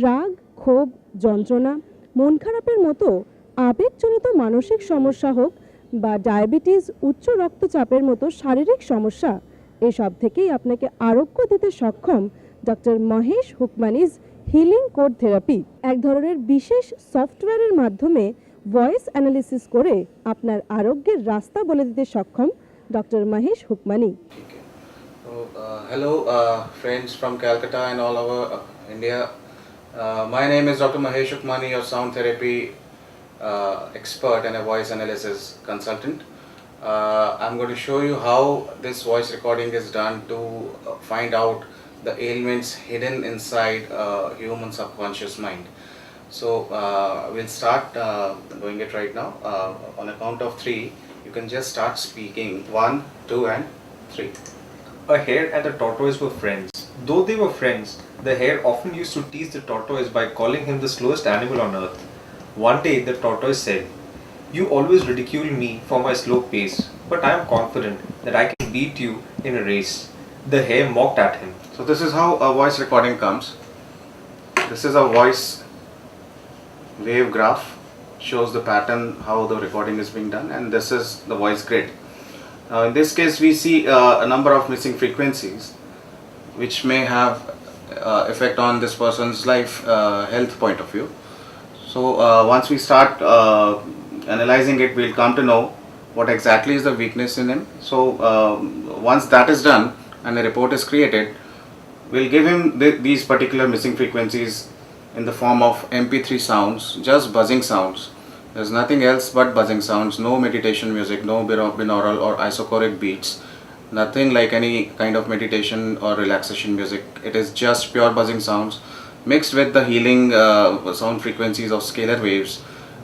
রাগ, ক্ষোভ, যন্ত্রণা, মন খারাপের মতো আবেগজনিত মানসিক সমস্যা হোক বা ডায়াবেটিস, উচ্চ রক্তচাপের মতো শারীরিক সমস্যা, এসব থেকেই আপনাকে আরোগ্য দিতে সক্ষম doctor Mahesh Hukmani's healing code therapy. এক ধরনের বিশেষ সফটওয়্যারের মাধ্যমে ভয়েস অ্যানালিসিস করে আপনার আরোগ্যের রাস্তা বলে দিতে সক্ষম doctor Mahesh Hukmani. Hello, friends from Calcutta and all over India. My name is Dr. Mahesh Ukmani, your sound therapy expert and a voice analysis consultant. I'm going to show you how this voice recording is done to find out the ailments hidden inside human subconscious mind. So we'll start doing it right now. On a count of 3, you can just start speaking. 1, 2 and 3. A hare and a tortoise were friends. Though they were friends, the hare often used to tease the tortoise by calling him the slowest animal on earth. One day, the tortoise said, "You always ridicule me for my slow pace, but I am confident that I can beat you in a race." The hare mocked at him. So this is how a voice recording comes. This is a voice wave graph, shows the pattern how the recording is being done, and this is the voice grid. In this case we see a number of missing frequencies which may have effect on this person's life health point of view. So once we start analyzing it, we'll come to know what exactly is the weakness in him. So once that is done and a report is created, we'll give him these particular missing frequencies in the form of MP3 sounds, just buzzing sounds. There's nothing else but buzzing sounds, no meditation music, no binaural or isochoric beats, nothing like any kind of meditation or relaxation music. It is just pure buzzing sounds mixed with the healing sound frequencies of scalar waves,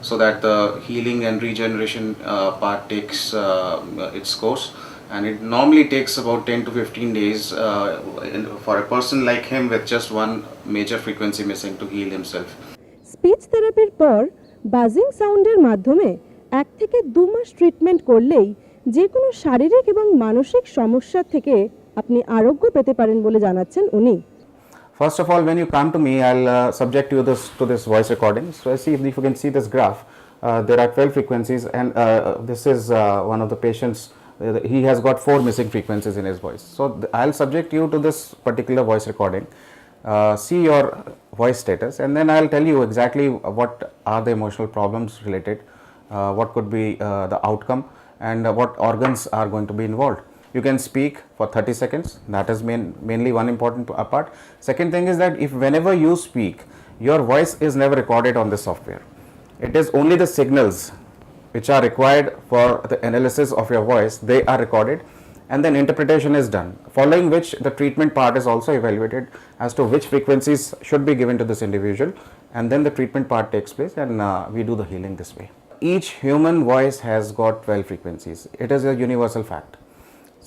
so that the healing and regeneration part takes its course. And it normally takes about 10 to 15 days for a person like him with just one major frequency missing to heal himself. Speech থেরাপির পর বাজিং সাউন্ডের মাধ্যমে 1 থেকে 2 মাস treatment করলেই যে কোনো শারীরিক এবং মানসিক সমস্যা থেকে আপনি আরোগ্য পেতে পারেন বলে জানাচ্ছেন উনি। First of all, when you come to me, I'll subject you to this voice recording. So I see if you can see this graph. There are 12 frequencies, and this is one of the patients. He has got 4 missing frequencies in his voice. So I'll subject you to this particular voice recording. See your voice status, and then I'll tell you exactly what are the emotional problems related, what could be the outcome, and what organs are going to be involved. You can speak for 30 seconds. That is mainly one important part. Second thing is that if whenever you speak, your voice is never recorded on this software. It is only the signals which are required for the analysis of your voice, they are recorded, and then interpretation is done, following which the treatment part is also evaluated as to which frequencies should be given to this individual, and then the treatment part takes place, and we do the healing this way. Each human voice has got 12 frequencies. It is a universal fact.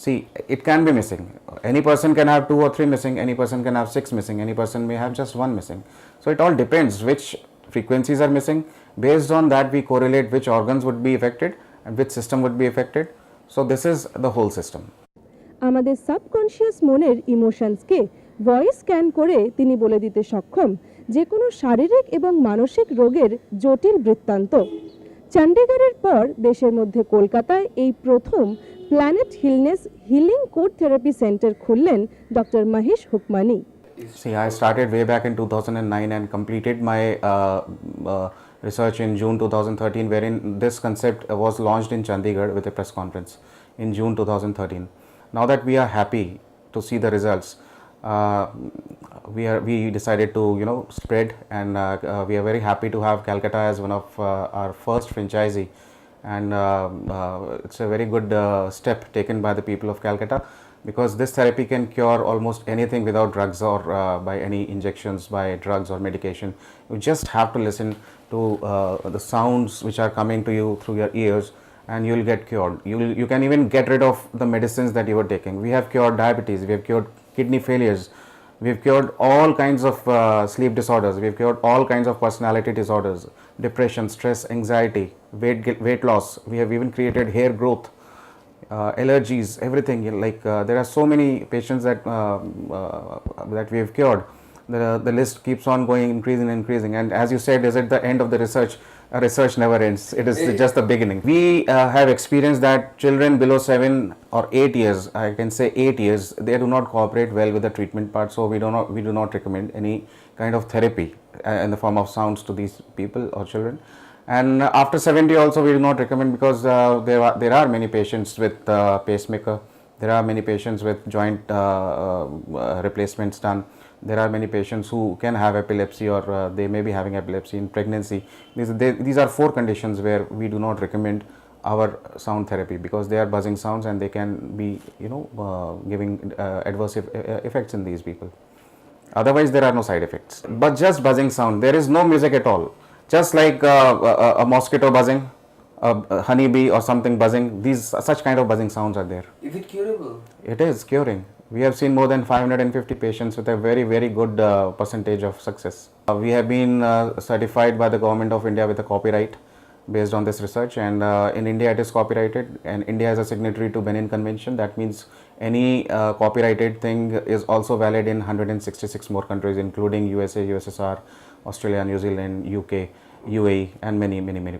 See, it can be missing. Any person can have 2 or 3 missing, any person can have 6 missing, any person may have just 1 missing. So it all depends which frequencies are missing. Based on that, we correlate which organs would be affected and which system would be affected. So this is the whole system. আমাদের subconscious মনের ইমোশনসকে voice scan করে তিনি বলে দিতে সক্ষম যে কোনো শারীরিক এবং মানসিক রোগের জটিল বৃত্তান্ত। চণ্ডীগড়ের পর দেশের মধ্যে কলকাতায় এই প্রথম প্ল্যানেট হিলনেস হিলিং কোড থেরাপি সেন্টার খুললেন doctor Mahesh Hukmani. See, I started way back in 2009 and completed my research in June 2013, wherein this concept was launched in Chandigarh with a press conference in June 2013. Now that we are happy to see the results, we decided to spread, and we are very happy to have Calcutta as one of our first franchisee, and it's a very good step taken by the people of Calcutta, because this therapy can cure almost anything without drugs or by any injections, by drugs or medication. You just have to listen to the sounds which are coming to you through your ears, and you will get cured. You can even get rid of the medicines that you were taking. We have cured diabetes, we have cured kidney failures, we have cured all kinds of sleep disorders, we have cured all kinds of personality disorders, depression, stress, anxiety, weight loss. We have even created hair growth, allergies, everything. Like there are so many patients that we have cured the list keeps on going, increasing. And as you said, is it the end of the research? Research never ends. It is just the beginning. We have experienced that children below 7 or 8 years, I can say 8 years, they do not cooperate well with the treatment part. So we do not recommend any kind of therapy in the form of sounds to these people or children. And after 70 also we do not recommend, because there are many patients with pacemaker. There are many patients with joint replacements done. There are many patients who can have epilepsy, or they may be having epilepsy in pregnancy. These are 4 conditions where we do not recommend our sound therapy, because they are buzzing sounds and they can be giving adverse effects in these people. Otherwise there are no side effects, but just buzzing sound, there is no music at all, just like a mosquito buzzing, a honeybee or something buzzing. Such kind of buzzing sounds are there. Is it curable? It is curing. We have seen more than 550 patients with a very, very good percentage of success. We have been certified by the Government of India with a copyright based on this research, and in India it is copyrighted, and India is a signatory to Benin Convention. That means any copyrighted thing is also valid in 166 more countries, including USA, USSR, Australia, New Zealand, UK, UAE, and many.